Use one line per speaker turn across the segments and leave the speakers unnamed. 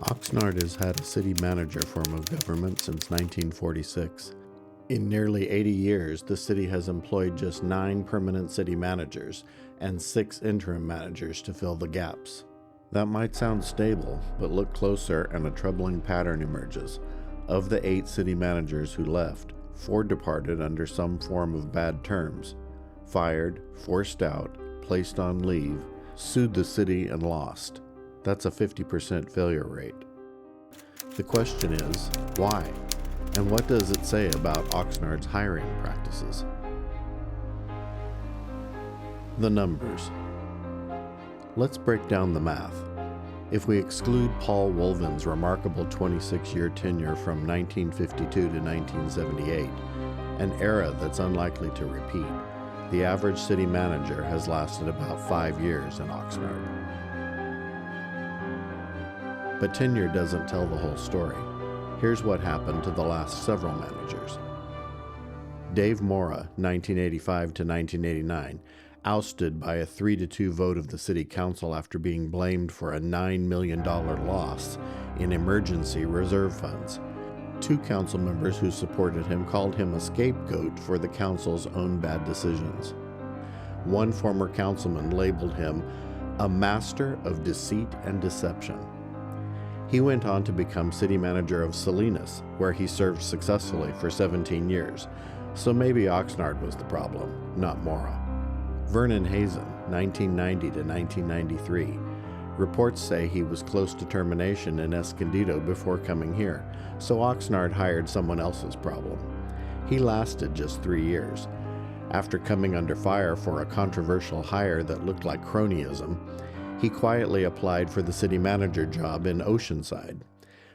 Oxnard has had a city manager form of government since 1946. In nearly 80 years, the city has employed just 9 permanent city managers and 6 interim managers to fill the gaps. That might sound stable, but look closer and a troubling pattern emerges. Of the 8 city managers who left, 4 departed under some form of bad terms: fired, forced out, placed on leave, sued the city and lost. That's a 50% failure rate. The question is, why? And what does it say about Oxnard's hiring practices? The numbers. Let's break down the math. If we exclude Paul Wolvin's remarkable 26-year tenure from 1952 to 1978, an era that's unlikely to repeat, the average city manager has lasted about 5 years in Oxnard. But tenure doesn't tell the whole story. Here's what happened to the last several managers. Dave Mora, 1985 to 1989, ousted by a 3-2 vote of the city council after being blamed for a $9 million loss in emergency reserve funds. 2 council members who supported him called him a scapegoat for the council's own bad decisions. One former councilman labeled him a master of deceit and deception. He went on to become city manager of Salinas, where he served successfully for 17 years, so maybe Oxnard was the problem, not Mora. Vern Hazen, 1990 to 1993. Reports say he was close to termination in Escondido before coming here, so Oxnard hired someone else's problem. He lasted just 3 years. After coming under fire for a controversial hire that looked like cronyism, he quietly applied for the city manager job in Oceanside.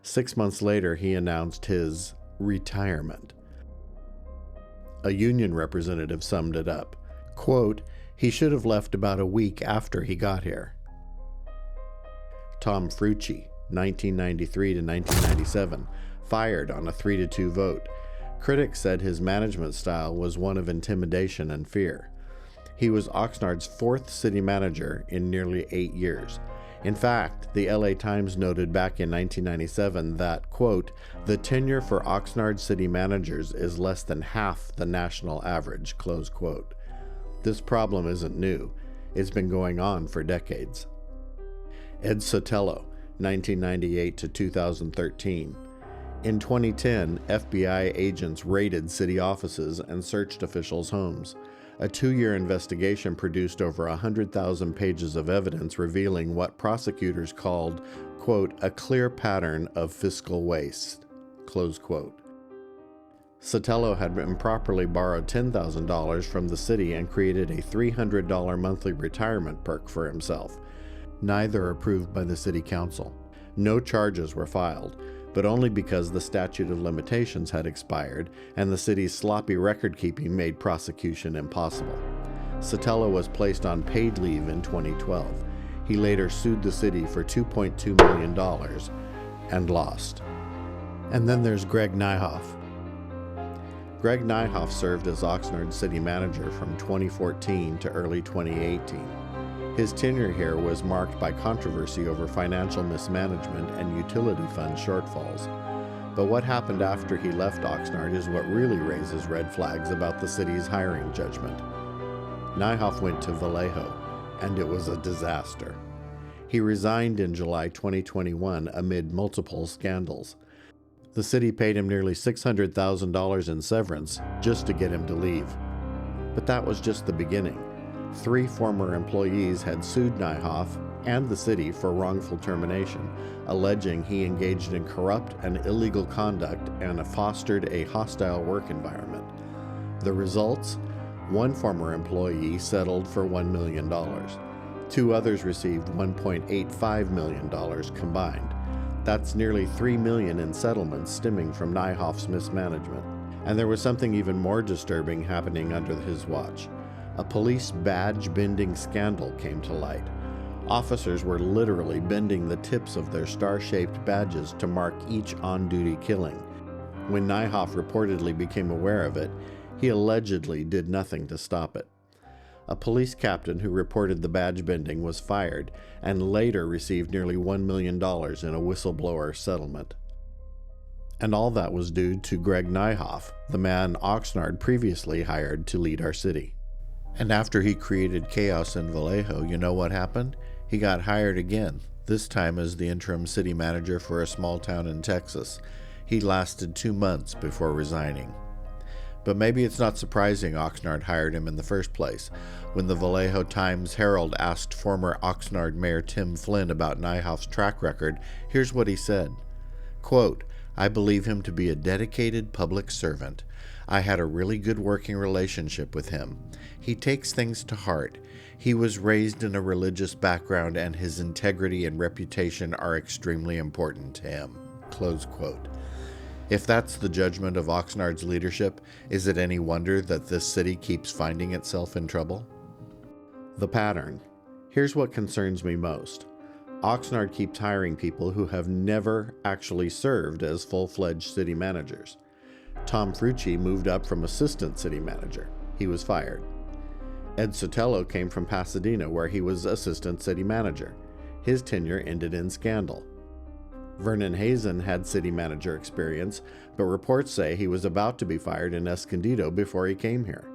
6 months later, he announced his retirement. A union representative summed it up. Quote, "He should have left about a week after he got here." Tom Frucci, 1993 to 1997, fired on a 3-2 vote. Critics said his management style was one of intimidation and fear. He was Oxnard's 4th city manager in nearly 8 years. In fact, the LA Times noted back in 1997 that, quote, "the tenure for Oxnard city managers is less than half the national average," close quote. This problem isn't new. It's been going on for decades. Ed Sotelo, 1998 to 2013. In 2010, FBI agents raided city offices and searched officials' homes. A 2-year investigation produced over 100,000 pages of evidence revealing what prosecutors called, quote, "a clear pattern of fiscal waste," close quote. Sotelo had improperly borrowed $10,000 from the city and created a $300 monthly retirement perk for himself, neither approved by the city council. No charges were filed, but only because the statute of limitations had expired and the city's sloppy record-keeping made prosecution impossible. Sotelo was placed on paid leave in 2012. He later sued the city for $2.2 million and lost. And then there's Greg Nyhoff. Greg Nyhoff served as Oxnard city manager from 2014 to early 2018. His tenure here was marked by controversy over financial mismanagement and utility fund shortfalls. But what happened after he left Oxnard is what really raises red flags about the city's hiring judgment. Nyhoff went to Vallejo, and it was a disaster. He resigned in July 2021 amid multiple scandals. The city paid him nearly $600,000 in severance just to get him to leave. But that was just the beginning. 3 former employees had sued Nyhoff and the city for wrongful termination, alleging he engaged in corrupt and illegal conduct and fostered a hostile work environment. The results? 1 former employee settled for $1 million. 2 others received $1.85 million combined. That's nearly $3 million in settlements stemming from Nyhoff's mismanagement. And there was something even more disturbing happening under his watch. A police badge-bending scandal came to light. Officers were literally bending the tips of their star-shaped badges to mark each on-duty killing. When Nyhoff reportedly became aware of it, he allegedly did nothing to stop it. A police captain who reported the badge bending was fired and later received nearly $1 million in a whistleblower settlement. And all that was due to Greg Nyhoff, the man Oxnard previously hired to lead our city. And after he created chaos in Vallejo, you know what happened? He got hired again, this time as the interim city manager for a small town in Texas. He lasted 2 months before resigning. But maybe it's not surprising Oxnard hired him in the first place. When the Vallejo Times-Herald asked former Oxnard Mayor Tim Flynn about Nyhoff's track record, here's what he said. Quote, "I believe him to be a dedicated public servant. I had a really good working relationship with him. He takes things to heart. He was raised in a religious background and his integrity and reputation are extremely important to him." Close quote. If that's the judgment of Oxnard's leadership, is it any wonder that this city keeps finding itself in trouble? The pattern. Here's what concerns me most. Oxnard keeps hiring people who have never actually served as full-fledged city managers. Tom Frucci moved up from assistant city manager. He was fired. Ed Sotelo came from Pasadena, where he was assistant city manager. His tenure ended in scandal. Vern Hazen had city manager experience, but reports say he was about to be fired in Escondido before he came here.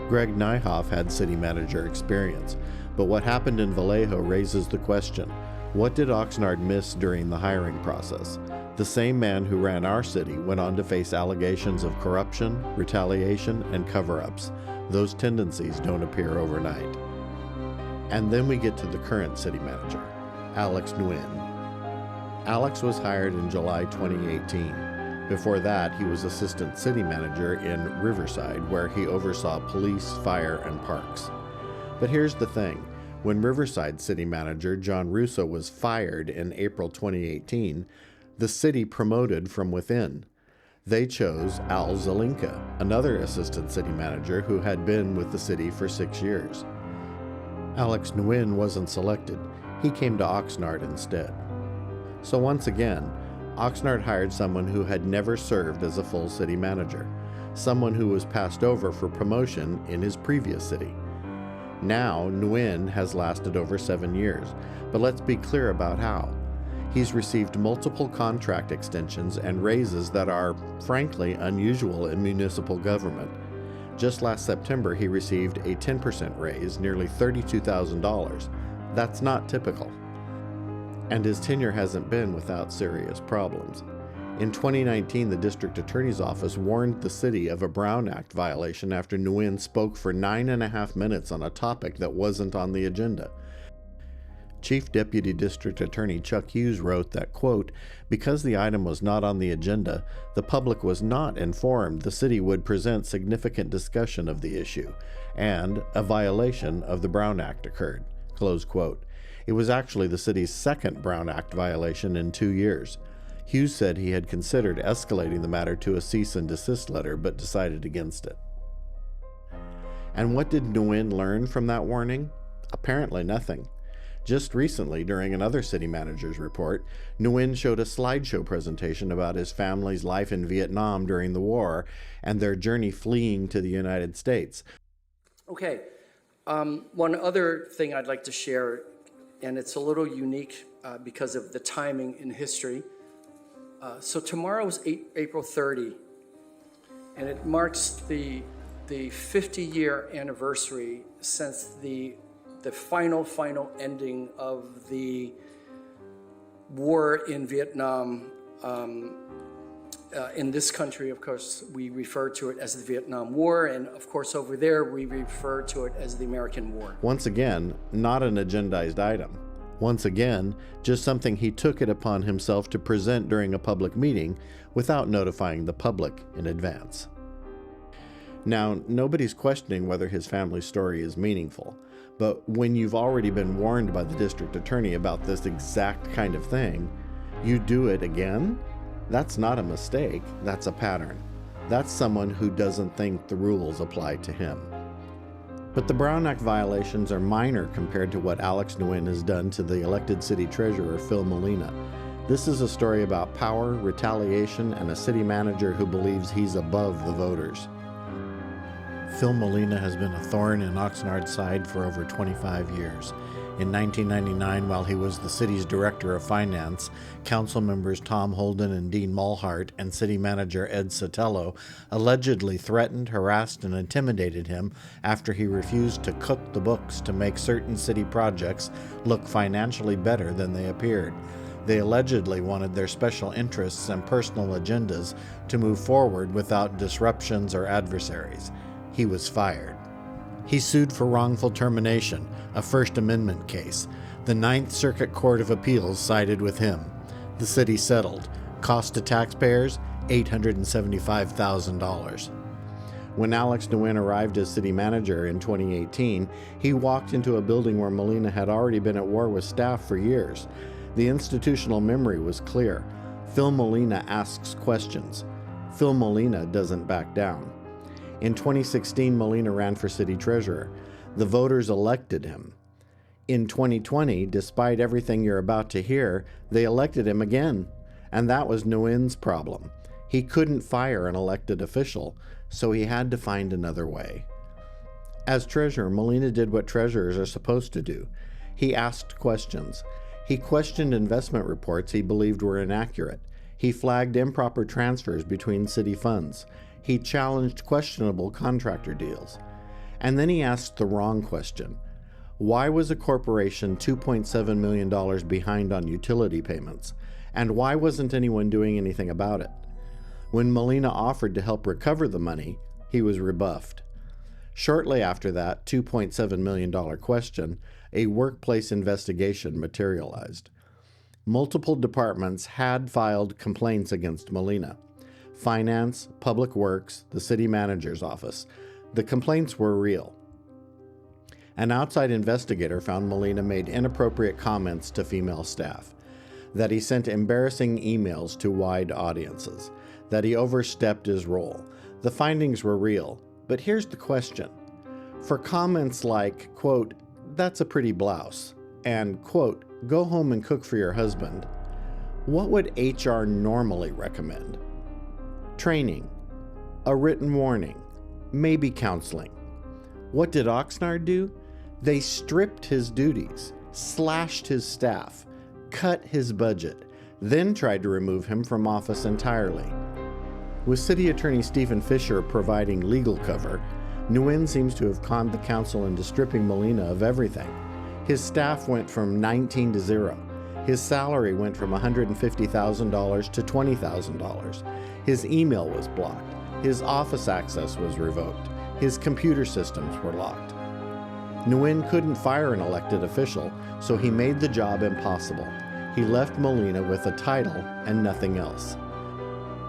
Greg Nyhoff had city manager experience, but what happened in Vallejo raises the question, what did Oxnard miss during the hiring process? The same man who ran our city went on to face allegations of corruption, retaliation, and cover-ups. Those tendencies don't appear overnight. And then we get to the current city manager, Alex Nguyen. Alex was hired in July 2018. Before that, he was assistant city manager in Riverside, where he oversaw police, fire, and parks. But here's the thing. When Riverside city manager John Russo was fired in April 2018, the city promoted from within. They chose Al Zelinka, another assistant city manager who had been with the city for 6 years. Alex Nguyen wasn't selected. He came to Oxnard instead. So once again, Oxnard hired someone who had never served as a full city manager, someone who was passed over for promotion in his previous city. Now, Nguyen has lasted over 7 years, but let's be clear about how. He's received multiple contract extensions and raises that are, frankly, unusual in municipal government. Just last September, he received a 10% raise, nearly $32,000. That's not typical. And his tenure hasn't been without serious problems. In 2019, the district attorney's office warned the city of a Brown Act violation after Nguyen spoke for 9.5 minutes on a topic that wasn't on the agenda. Chief Deputy District Attorney Chuck Hughes wrote that, quote, "Because the item was not on the agenda, the public was not informed the city would present significant discussion of the issue, and a violation of the Brown Act occurred." Close quote. It was actually the city's second Brown Act violation in 2 years. Hughes said he had considered escalating the matter to a cease and desist letter, but decided against it. And what did Nguyen learn from that warning? Apparently nothing. Just recently, during another city manager's report, Nguyen showed a slideshow presentation about his family's life in Vietnam during the war and their journey fleeing to the United States.
Okay, one other thing I'd like to share, and it's a little unique because of the timing in history. So tomorrow is April 30, and it marks the 50-year anniversary since the final ending of the war in Vietnam. In this country, of course, we refer to it as the Vietnam War, and of course over there we refer to it as the American War.
Once again, not an agendized item. Once again, just something he took it upon himself to present during a public meeting without notifying the public in advance. Now, nobody's questioning whether his family's story is meaningful, but when you've already been warned by the district attorney about this exact kind of thing, you do it again? That's not a mistake, that's a pattern. That's someone who doesn't think the rules apply to him. But the Brown Act violations are minor compared to what Alex Nguyen has done to the elected city treasurer, Phil Molina. This is a story about power, retaliation, and a city manager who believes he's above the voters. Phil Molina has been a thorn in Oxnard's side for over 25 years. In 1999, while he was the city's director of finance, council members Tom Holden and Dean Mulhart and city manager Ed Sotelo allegedly threatened, harassed, and intimidated him after he refused to cook the books to make certain city projects look financially better than they appeared. They allegedly wanted their special interests and personal agendas to move forward without disruptions or adversaries. He was fired. He sued for wrongful termination, a First Amendment case. The Ninth Circuit Court of Appeals sided with him. The city settled. Cost to taxpayers, $875,000. When Alex Nguyen arrived as city manager in 2018, he walked into a building where Molina had already been at war with staff for years. The institutional memory was clear. Phil Molina asks questions. Phil Molina doesn't back down. In 2016, Molina ran for city treasurer. The voters elected him. In 2020, despite everything you're about to hear, they elected him again. And that was Nguyen's problem. He couldn't fire an elected official, so he had to find another way. As treasurer, Molina did what treasurers are supposed to do. He asked questions. He questioned investment reports he believed were inaccurate. He flagged improper transfers between city funds. He challenged questionable contractor deals. And then he asked the wrong question. Why was a corporation $2.7 million behind on utility payments? And why wasn't anyone doing anything about it? When Molina offered to help recover the money, he was rebuffed. Shortly after that $2.7 million question, a workplace investigation materialized. Multiple departments had filed complaints against Molina. Finance, Public Works, the city manager's office. The complaints were real. An outside investigator found Molina made inappropriate comments to female staff, that he sent embarrassing emails to wide audiences, that he overstepped his role. The findings were real, but here's the question. For comments like, quote, "That's a pretty blouse," and, quote, "Go home and cook for your husband," what would HR normally recommend? Training, a written warning, maybe counseling. What did Oxnard do? They stripped his duties, slashed his staff, cut his budget, then tried to remove him from office entirely. With City Attorney Stephen Fisher providing legal cover, Nguyen seems to have conned the council into stripping Molina of everything. His staff went from 19 to 0. His salary went from $150,000 to $20,000. His email was blocked. His office access was revoked. His computer systems were locked. Nguyen couldn't fire an elected official, so he made the job impossible. He left Molina with a title and nothing else.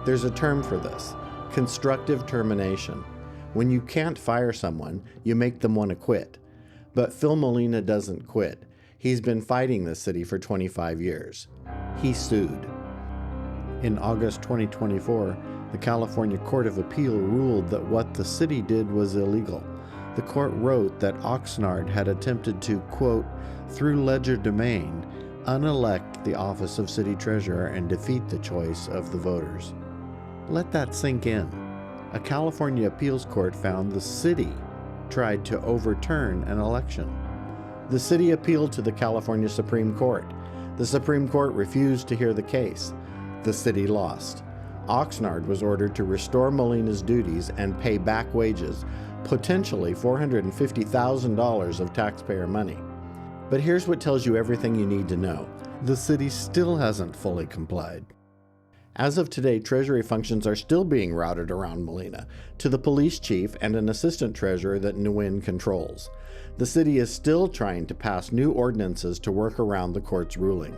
There's a term for this: constructive termination. When you can't fire someone, you make them want to quit. But Phil Molina doesn't quit. He's been fighting this city for 25 years. He sued. In August 2024, the California Court of Appeal ruled that what the city did was illegal. The court wrote that Oxnard had attempted to, quote, "through legerdemain, unelect the office of city treasurer and defeat the choice of the voters." Let that sink in. A California appeals court found the city tried to overturn an election. The city appealed to the California Supreme Court. The Supreme Court refused to hear the case. The city lost. Oxnard was ordered to restore Molina's duties and pay back wages, potentially $450,000 of taxpayer money. But here's what tells you everything you need to know. The city still hasn't fully complied. As of today, Treasury functions are still being routed around Molina to the police chief and an assistant treasurer that Nguyen controls. The city is still trying to pass new ordinances to work around the court's ruling.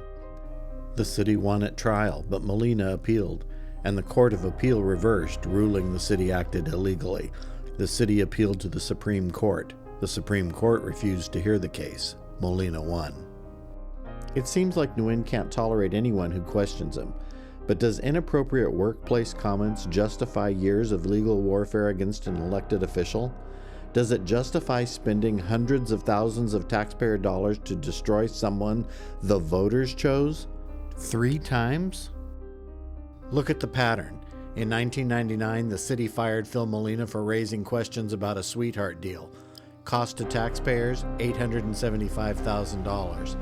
The city won at trial, but Molina appealed, and the Court of Appeal reversed, ruling the city acted illegally. The city appealed to the Supreme Court. The Supreme Court refused to hear the case. Molina won. It seems like Nguyen can't tolerate anyone who questions him. But does inappropriate workplace comments justify years of legal warfare against an elected official? Does it justify spending hundreds of thousands of taxpayer dollars to destroy someone the voters chose? 3 times? Look at the pattern. In 1999, the city fired Phil Molina for raising questions about a sweetheart deal. Cost to taxpayers, $875,000.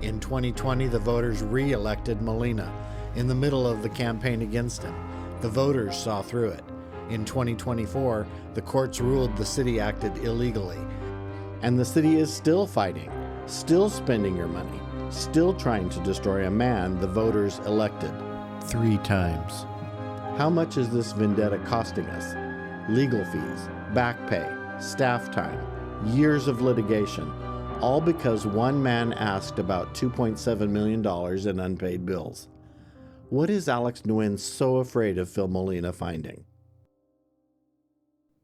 In 2020, the voters re-elected Molina. In the middle of the campaign against him, the voters saw through it. In 2024, the courts ruled the city acted illegally. And the city is still fighting, still spending your money, still trying to destroy a man the voters elected 3 times. How much is this vendetta costing us? Legal fees, back pay, staff time, years of litigation, all because one man asked about $2.7 million in unpaid bills. What is Alex Nguyen so afraid of Phil Molina finding?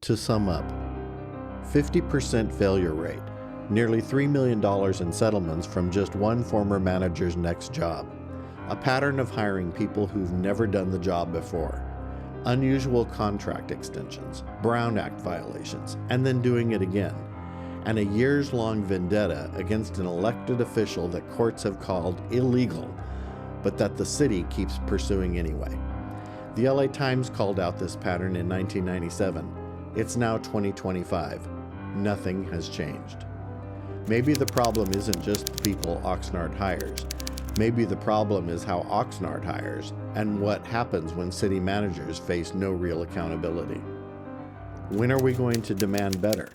To sum up, 50% failure rate, nearly $3 million in settlements from just one former manager's next job, a pattern of hiring people who've never done the job before, unusual contract extensions, Brown Act violations, and then doing it again, and a years-long vendetta against an elected official that courts have called illegal, but that the city keeps pursuing anyway. The LA Times called out this pattern in 1997. It's now 2025. Nothing has changed. Maybe the problem isn't just the people Oxnard hires. Maybe the problem is how Oxnard hires and what happens when city managers face no real accountability. When are we going to demand better?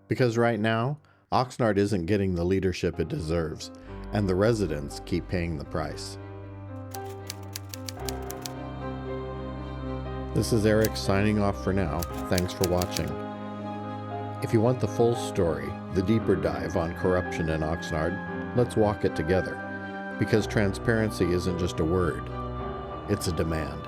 Because right now, Oxnard isn't getting the leadership it deserves, and the residents keep paying the price. This is Eric signing off for now. Thanks for watching. If you want the full story, the deeper dive on corruption in Oxnard, let's walk it together. Because transparency isn't just a word, it's a demand.